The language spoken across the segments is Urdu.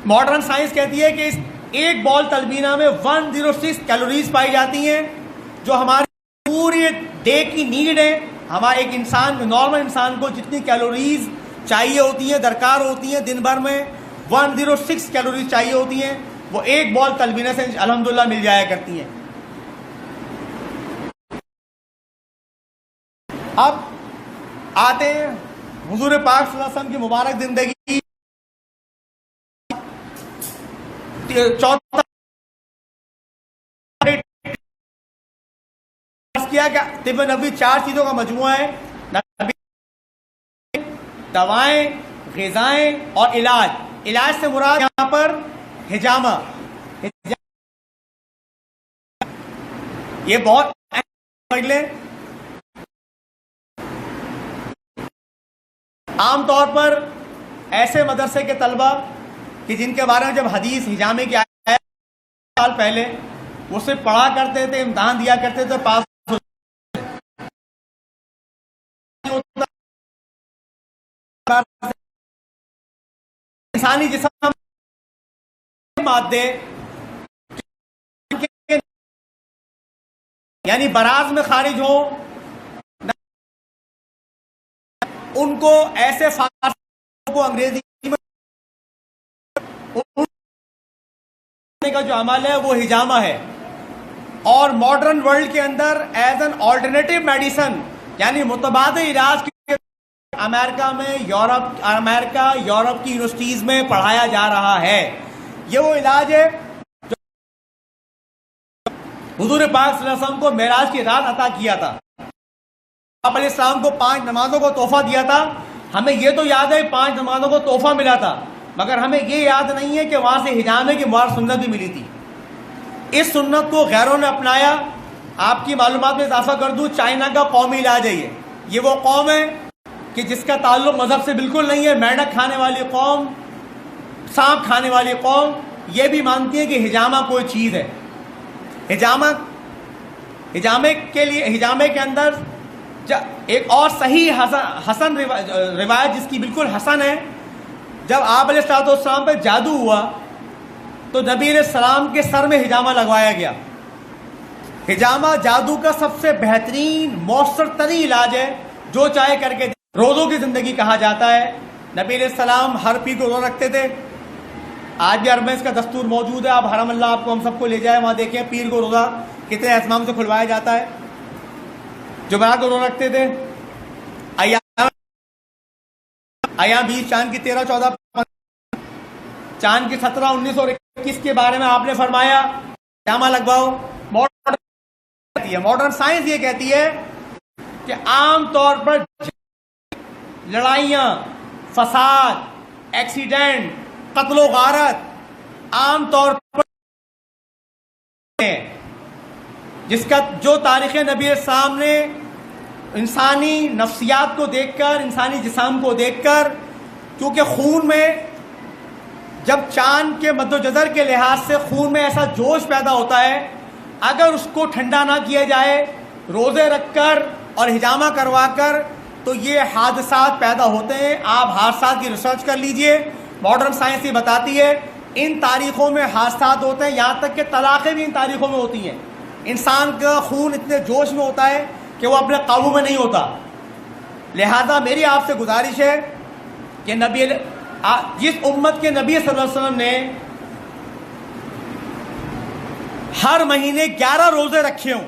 ماڈرن سائنس کہتی ہے کہ اس ایک بال تلبینہ میں 106 کیلوریز پائی جاتی ہیں، جو ہماری پوری ڈے کی نیڈ ہے. ہمارے ایک انسان نارمل انسان کو جتنی کیلوریز چاہیے ہوتی ہیں، درکار ہوتی ہیں دن بھر میں 106 کیلوریز چاہیے ہوتی ہیں، وہ ایک بال تلبینہ سے الحمدللہ مل جایا کرتی ہیں. اب آتے ہیں حضور پاک صلی اللہ علیہ وسلم کی مبارک زندگی. چوتھا کیا کہ طب نبوی 4 چیزوں کا مجموعہ ہے: دوائیں، غذائیں اور علاج. علاج سے مراد یہاں پر حجامہ. یہ بہت سمجھ لیں. عام طور پر ایسے مدرسے کے طلبہ کہ جن کے بارے میں جب حدیث حجامے کی آئے سال پہلے وہ صرف پڑھا کرتے تھے، امتحان دیا کرتے تھے، پاس انسانی جسم مادے یعنی براز میں خارج ہوں، ان کو ایسے فارسی کو انگریزی میں کا جو عمل ہے وہ حجامہ ہے. اور ماڈرن ورلڈ کے اندر ایز این آلٹرنیٹیو میڈیسن یعنی متبادل علاج کے امریکہ میں یورپ کی یونیورسٹیز میں پڑھایا جا رہا ہے. یہ وہ علاج ہے جو حضور پاک صلی اللہ علیہ وسلم کو معراج کی رات عطا کیا تھا. آپ علیہ السلام کو 5 نمازوں کو تحفہ دیا تھا. ہمیں یہ تو یاد ہے 5 نمازوں کو تحفہ ملا تھا، مگر ہمیں یہ یاد نہیں ہے کہ وہاں سے حجامے کی مبارک سنت بھی ملی تھی. اس سنت کو غیروں نے اپنایا. آپ کی معلومات میں اضافہ کر دوں، چائنا کا قومی علاج ہے یہ وہ قوم ہے کہ جس کا تعلق مذہب سے بالکل نہیں ہے. مینڈک کھانے والی قوم، سانپ کھانے والی قوم، یہ بھی مانتی ہے کہ حجامہ کوئی چیز ہے. حجامے کے اندر ایک اور صحیح حسن روایت جس کی بالکل حسن ہے. جب آپ علیہ السلام پہ جادو ہوا تو نبی علیہ السلام کے سر میں حجامہ لگوایا گیا. حجامہ جادو کا سب سے بہترین مؤثر ترین علاج ہے، جو چاہے کر کے. روزوں کی زندگی کہا جاتا ہے. نبی علیہ السلام ہر پیر کو روزہ رکھتے تھے. آج بھی حرم میں اس کا دستور موجود ہے. آپ حرم اللہ آپ کو ہم سب کو لے جائیں، وہاں دیکھیں پیر کو روزہ کتنے اہتمام سے کھلوایا جاتا ہے. جمعرات کو روزہ رکھتے تھے. ایام 20 چاند کی 13 14 چاند کی 17 19 اور 21 کے بارے میں آپ نے فرمایا حجامہ لگواؤ. ماڈرن سائنس یہ کہتی ہے کہ عام طور پر لڑائیاں، فساد، ایکسیڈنٹ، قتل و غارت عام طور پر جس کا جو تاریخ نبی السلام نے انسانی نفسیات کو دیکھ کر، انسانی جسم کو دیکھ کر، کیونکہ خون میں جب چاند کے مد و جزر کے لحاظ سے خون میں ایسا جوش پیدا ہوتا ہے، اگر اس کو ٹھنڈا نہ کیا جائے روزے رکھ کر اور حجامہ کروا کر تو یہ حادثات پیدا ہوتے ہیں. آپ حادثات کی ریسرچ کر لیجئے. ماڈرن سائنس یہ بتاتی ہے ان تاریخوں میں حادثات ہوتے ہیں، یہاں تک کہ طلاقیں بھی ان تاریخوں میں ہوتی ہیں. انسان کا خون اتنے جوش میں ہوتا ہے کہ وہ اپنے قابو میں نہیں ہوتا. لہذا میری آپ سے گزارش ہے کہ جس امت کے نبی صلی اللہ علیہ وسلم نے ہر مہینے 11 روزے رکھے ہوں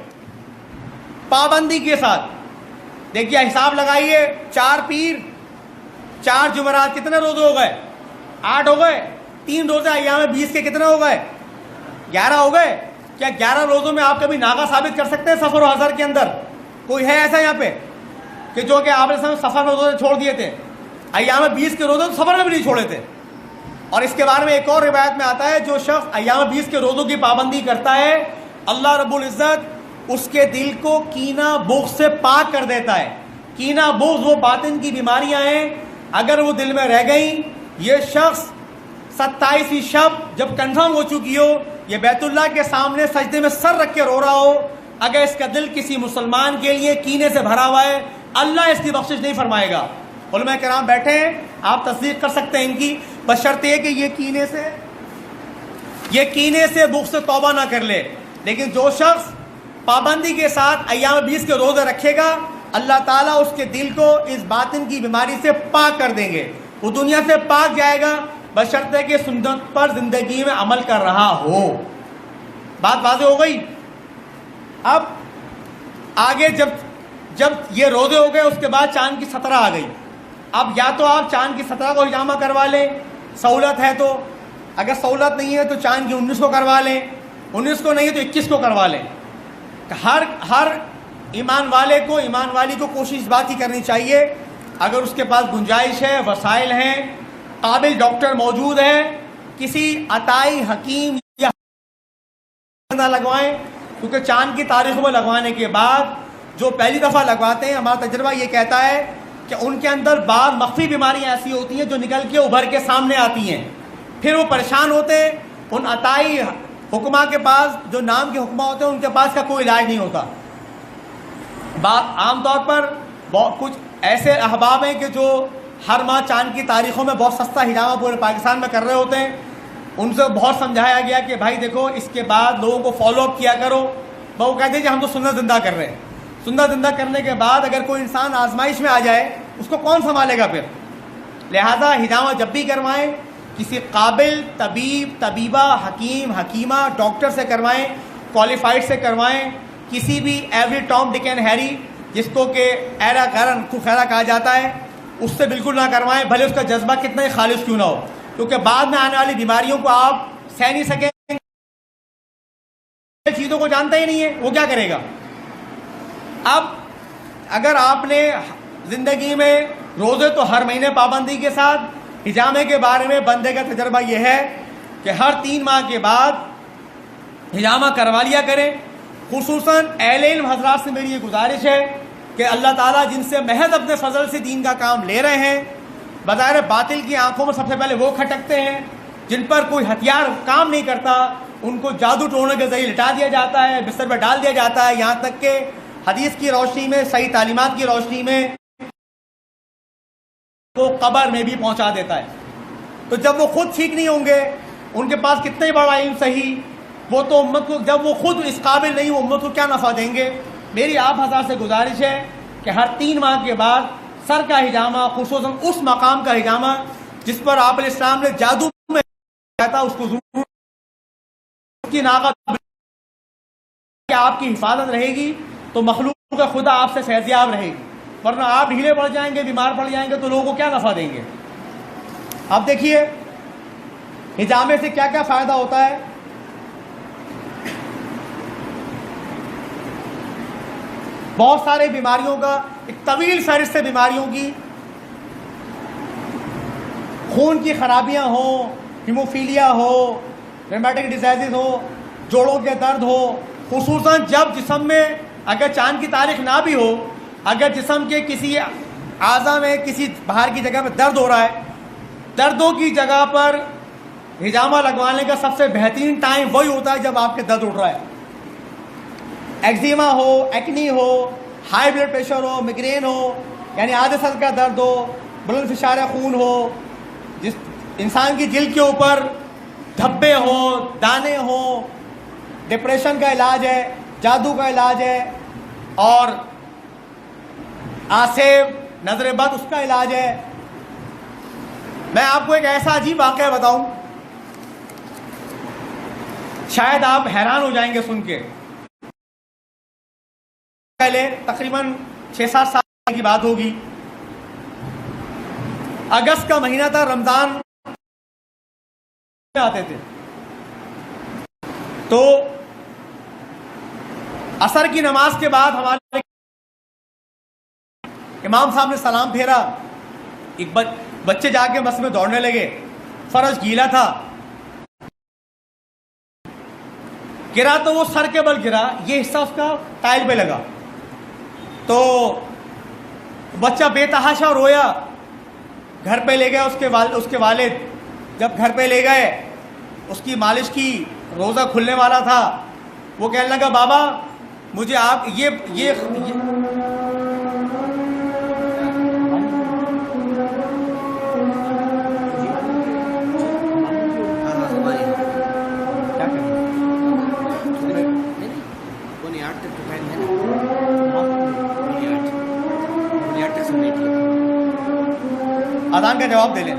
پابندی کے ساتھ، دیکھیے حساب لگائیے، 4 پیر 4 جمعرات کتنے روزے ہو گئے؟ 8 ہو گئے. 3 روزے ایام 20 کے کتنے ہو گئے؟ 11 ہو گئے. کیا 11 روزوں میں آپ کبھی ناغہ ثابت کر سکتے ہیں سفر و حضر کے اندر؟ کوئی ہے ایسا یہاں پہ کہ جو کہ آپ نے سفر میں روزے چھوڑ دیے تھے؟ ایام 20 کے روزے تو سفر میں بھی نہیں چھوڑے تھے. اور اس کے بارے میں ایک اور روایت میں آتا ہے جو شخص ایام 20 کے روزوں کی پابندی کرتا ہے اللہ رب العزت اس کے دل کو کینہ بغض سے پاک کر دیتا ہے. کینہ بغض وہ باطن کی بیماریاں ہیں، اگر وہ دل میں رہ گئیں، یہ شخص 27ویں شب جب کنفرم ہو چکی ہو، یہ بیت اللہ کے سامنے سجدے میں سر رکھ کے رو رہا ہو، اگر اس کا دل کسی مسلمان کے لیے کینے سے بھرا ہوا ہے، اللہ اس کی بخشش نہیں فرمائے گا. علماء کرام بیٹھے ہیں، آپ تصدیق کر سکتے ہیں ان کی، بشرط یہ کہ یہ کینے سے یہ کینے سے بغض سے توبہ نہ کر لے، لیکن جو شخص پابندی کے ساتھ ایام 20 کے روزے رکھے گا، اللہ تعالیٰ اس کے دل کو اس باطن کی بیماری سے پاک کر دیں گے، وہ دنیا سے پاک جائے گا، بشرطے کہ سنت پر زندگی میں عمل کر رہا ہو۔ بات واضح ہو گئی؟ اب آگے جب یہ روزے ہو گئے، اس کے بعد چاند کی 17 آ گئی۔ اب یا تو آپ چاند کی 17 کو ہجامہ کروا لیں، سہولت ہے تو، اگر سہولت نہیں ہے تو چاند کی 19 کو کروا لیں، 19 کو نہیں ہے تو 21 کو کروا لیں۔ ہر ایمان والے کو، ایمان والی کو کوشش اس بات کی کرنی چاہیے، اگر اس کے پاس گنجائش ہے، وسائل ہیں، قابل ڈاکٹر موجود ہے، کسی عطائی حکیم یا نہ لگوائیں، کیونکہ چاند کی تاریخ میں لگوانے کے بعد جو پہلی دفعہ لگواتے ہیں، ہمارا تجربہ یہ کہتا ہے کہ ان کے اندر بعض مخفی بیماریاں ایسی ہوتی ہیں جو نکل کے ابھر کے سامنے آتی ہیں، پھر وہ پریشان ہوتے ہیں۔ ان عطائی حکمہ کے پاس، جو نام کے حکمہ ہوتے ہیں، ان کے پاس کا کوئی علاج نہیں ہوتا۔ بات عام طور پر کچھ ایسے احباب ہیں کہ جو ہر ماہ چاند کی تاریخوں میں بہت سستا ہجامہ پورے پاکستان میں کر رہے ہوتے ہیں، ان سے بہت سمجھایا گیا کہ بھائی دیکھو اس کے بعد لوگوں کو فالو اپ کیا کرو، وہ کہتے ہیں کہ ہم تو سنت زندہ کر رہے ہیں۔ سنت زندہ کرنے کے بعد اگر کوئی انسان آزمائش میں آ جائے، اس کو کون سنبھالے گا پھر؟ لہذا ہجامہ جب بھی کروائیں، کسی قابل طبیب، طبیبہ، حکیم، حکیمہ، ڈاکٹر سے کروائیں، کوالیفائڈ سے کروائیں، کسی بھی ایوری ٹام ڈک اینڈ ہیری جس کو کہ ایرا غیرن کو خیرہ کہا جاتا ہے، اس سے بالکل نہ کروائیں، بھلے اس کا جذبہ کتنا ہی خالص کیوں نہ ہو، کیونکہ بعد میں آنے والی بیماریوں کو آپ سہ نہیں سکیں گے، چیزوں کو جانتا ہی نہیں ہے، وہ کیا کرے گا؟ اب اگر آپ نے زندگی میں روزے تو ہر مہینے پابندی کے ساتھ، ہجامے کے بارے میں بندے کا تجربہ یہ ہے کہ ہر 3 ماہ کے بعد ہجامہ کروا لیا کریں۔ خصوصاً اہل علم حضرات سے میری یہ گزارش ہے کہ اللہ تعالیٰ جن سے محض اپنے فضل سے دین کا کام لے رہے ہیں، بظاہر باطل کی آنکھوں میں سب سے پہلے وہ کھٹکتے ہیں جن پر کوئی ہتھیار کام نہیں کرتا، ان کو جادو ٹونے کے ذریعے لٹا دیا جاتا ہے، بستر پر ڈال دیا جاتا ہے، یہاں تک کہ حدیث کی روشنی میں، صحیح تعلیمات کی روشنی میں وہ قبر میں بھی پہنچا دیتا ہے۔ تو جب وہ خود ٹھیک نہیں ہوں گے، ان کے پاس کتنا ہی بڑا علم صحیح، وہ تو امت کو، جب وہ خود اس قابل نہیں، وہ امت کو کیا نفع دیں گے؟ میری آپ حضرات سے گزارش ہے کہ ہر 3 ماہ کے بعد سر کا ہجامہ، خصوصاً اس مقام کا ہجامہ جس پر آپ علیہ السلام نے جادو میں کہتا، اس کو ضرور کی ناقت کہ آپ کی حفاظت رہے گی تو مخلوق کا خدا آپ سے فیضیاب رہے گی، ورنہ آپ ڈھیلے پڑ جائیں گے، بیمار پڑ جائیں گے تو لوگوں کو کیا نفع دیں گے؟ اب دیکھیے ہجامے سے کیا کیا فائدہ ہوتا ہے۔ بہت سارے بیماریوں کا ایک طویل فہرست ہے، بیماریوں کی، خون کی خرابیاں ہوں، ہیموفیلیا ہو، ریمیٹک ڈیزیزز ہو، جوڑوں کے درد ہو، خصوصاً جب جسم میں اگر چاند کی تاریخ نہ بھی ہو، اگر جسم کے کسی اعضاء میں کسی باہر کی جگہ پہ درد ہو رہا ہے، دردوں کی جگہ پر ہجامہ لگوانے کا سب سے بہترین ٹائم وہی ہوتا ہے جب آپ کے درد اٹھ رہا ہے۔ ایگزیما ہو، ایکنی ہو، ہائی بلڈ پریشر ہو، میگرین ہو، یعنی آدھے سر کا درد ہو، بلند فشار خون ہو، جس انسان کی جلد کے اوپر دھبے ہوں، دانے ہوں، ڈپریشن کا علاج ہے، جادو کا علاج ہے، اور آسیب، نظر بد، اس کا علاج ہے۔ میں آپ کو ایک ایسا عجیب واقعہ بتاؤں، شاید آپ حیران ہو جائیں گے سن کے۔ پہلے تقریباً 6-7 سال کی بات ہوگی، اگست کا مہینہ تھا، رمضان میں آتے تھے، تو عصر کی نماز کے بعد ہمارے امام صاحب نے سلام پھیرا، ایک بچے جا کے مسجد میں دوڑنے لگے، فرش گیلا تھا، گرا تو وہ سر کے بل گرا، یہ حصہ اس کا ٹائل پہ لگا، تو بچہ بے تحاشا رویا، گھر پہ لے گیا اس کے والد، جب گھر پہ لے گئے اس کی مالش کی، روزہ کھلنے والا تھا، وہ کہنے لگا بابا مجھے آپ یہ اذان کا جواب دے لیں.